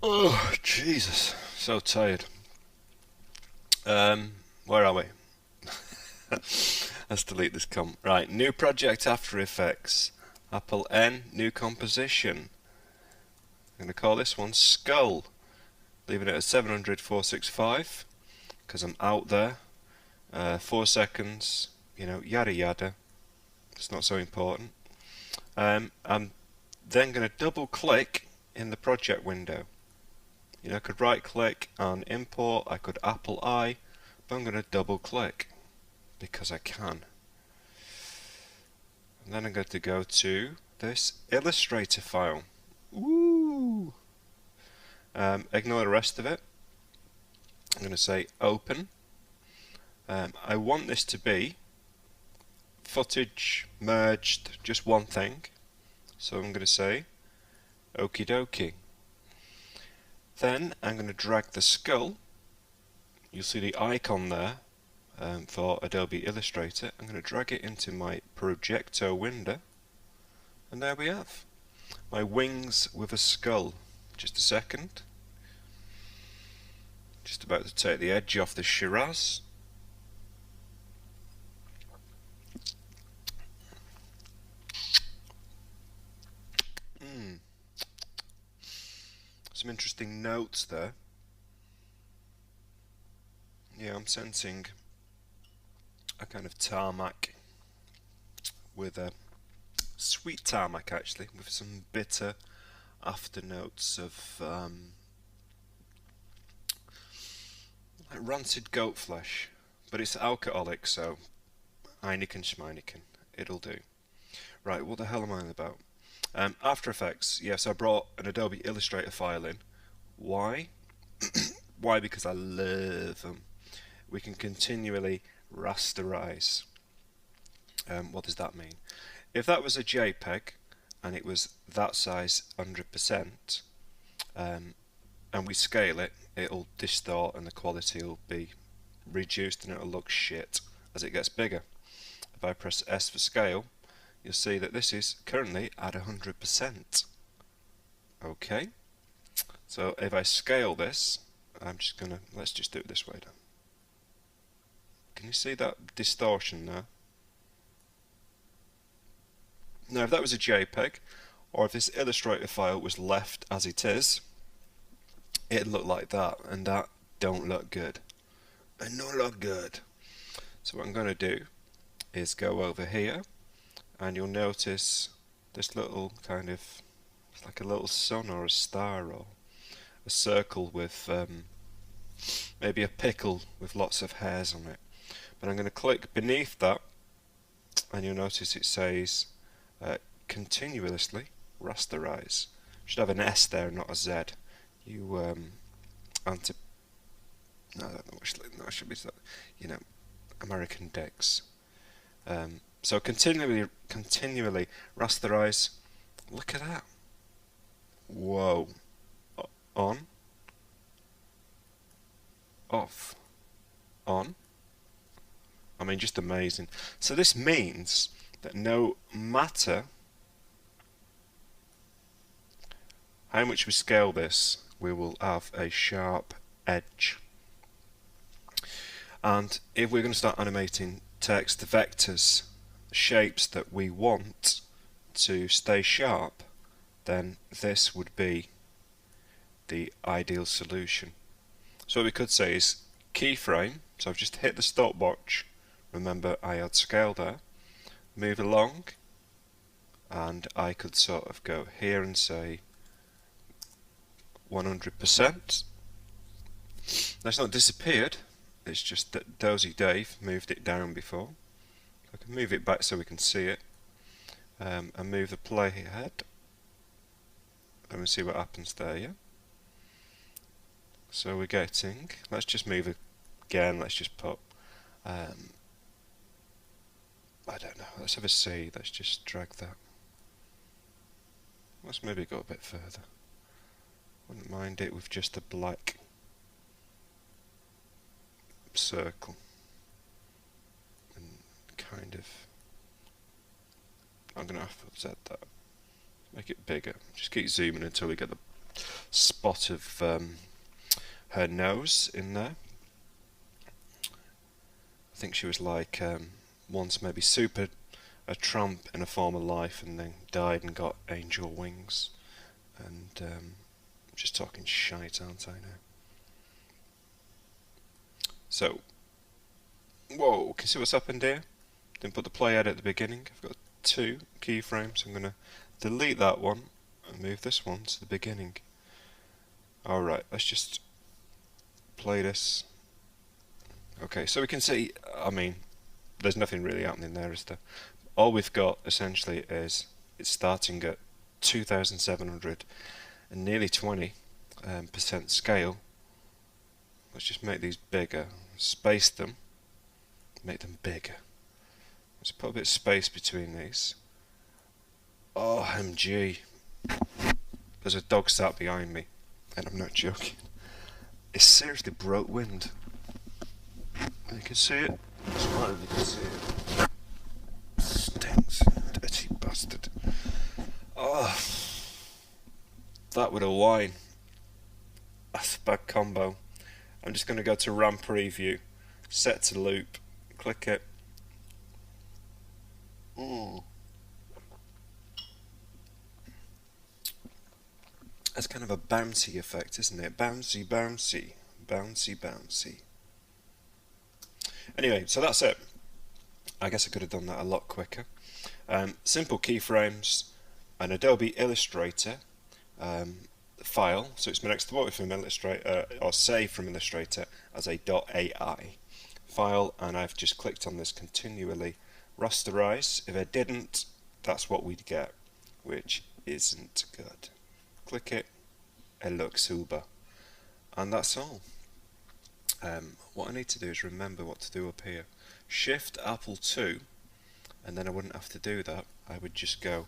Oh, Jesus. So tired. Where are we? Let's delete this comp. Right, new project After Effects. Apple N, new composition. I'm going to call this one Skull. Leaving it at 700, 465. Because I'm out there. 4 seconds. Yada yada. It's not so important. I'm then going to double click in the project window. I could right click and import, I could Apple I, but I'm going to double click because I can. And then I'm going to go to this Illustrator file. Woo! Ignore the rest of it. I'm going to say open. I want this to be footage merged, just one thing. So I'm going to say okie dokie. Then I'm going to drag the skull. You'll see the icon there for Adobe Illustrator. I'm going to drag it into my projector window, and there we have my wings with a skull. Just a second. Just about to take the edge off the Shiraz. Some interesting notes there. Yeah, I'm sensing a kind of tarmac with a sweet tarmac actually, with some bitter after notes of like rancid goat flesh, but it's alcoholic, so Heineken Schmeineken, it'll do. Right, what the hell am I on about? After Effects, yes, I brought an Adobe Illustrator file in. Why? Why? Because I love them. We can continually rasterize. What does that mean? If that was a JPEG and it was that size 100%, and we scale it, it'll distort and the quality will be reduced and it'll look shit as it gets bigger. If I press S for scale, you'll see that this is currently at 100%. Okay, so if I scale this, let's just do it this way now. Can you see that distortion there? Now if that was a JPEG, or if this Illustrator file was left as it is, it'd look like that, and that don't look good. And not look good. So what I'm going to do is go over here, and you'll notice this little kind of, it's like a little sun or a star or a circle with maybe a pickle with lots of hairs on it. But I'm going to click beneath that, and you'll notice it says continuously rasterize. Should have an S there, not a Z. You no, I don't know what should be, American dicks. So continually rasterize. Look at that. Whoa. On. Off. On. I mean, just amazing. So this means that no matter how much we scale this, we will have a sharp edge. And if we're going to start animating text vectors, shapes that we want to stay sharp, then this would be the ideal solution. So what we could say is keyframe, so I've just hit the stopwatch, remember I had scale there, move along, and I could sort of go here and say 100%. That's not disappeared, it's just that Dozy Dave moved it down before. I can move it back so we can see it, and move the playhead, and we see what happens there, yeah? So we're getting, let's just move it again, let's just put, I don't know, let's have a C, let's just drag that. Let's maybe go a bit further. Wouldn't mind it with just a black circle. And kind of, I'm going to have to set that. Make it bigger. Just keep zooming until we get the spot of her nose in there. I think she was like once maybe super a tramp in a former life and then died and got angel wings. And just talking shite, aren't I now? So, whoa, can you see what's happened here? Didn't put the play head at the beginning. I've got 2 keyframes. I'm going to delete that one and move this one to the beginning. Alright, let's just play this. Okay, so we can see, I mean, there's nothing really happening there, is there? All we've got essentially is it's starting at 2,700 and nearly 20% scale. Let's just make these bigger, space them, make them bigger. Let's put a bit of space between these. OMG. There's a dog sat behind me, and I'm not joking. It's seriously broke wind. You can see it. As far as you can see it. Stinks, dirty bastard. Oh, that with a wine. That's a bad combo. I'm just going to go to RAM preview, set to loop, click it. That's kind of a bouncy effect, isn't it? Bouncy, bouncy, bouncy, bouncy. Anyway, so that's it. I guess I could have done that a lot quicker. Simple keyframes, an Adobe Illustrator file, so it's been exported from Illustrator, or saved from Illustrator as a .ai file, and I've just clicked on this continually rasterize. If I didn't, that's what we'd get, which isn't good. Click it, it looks super, and that's all. What I need to do is remember what to do up here. Shift Apple 2, and then I wouldn't have to do that. I would just go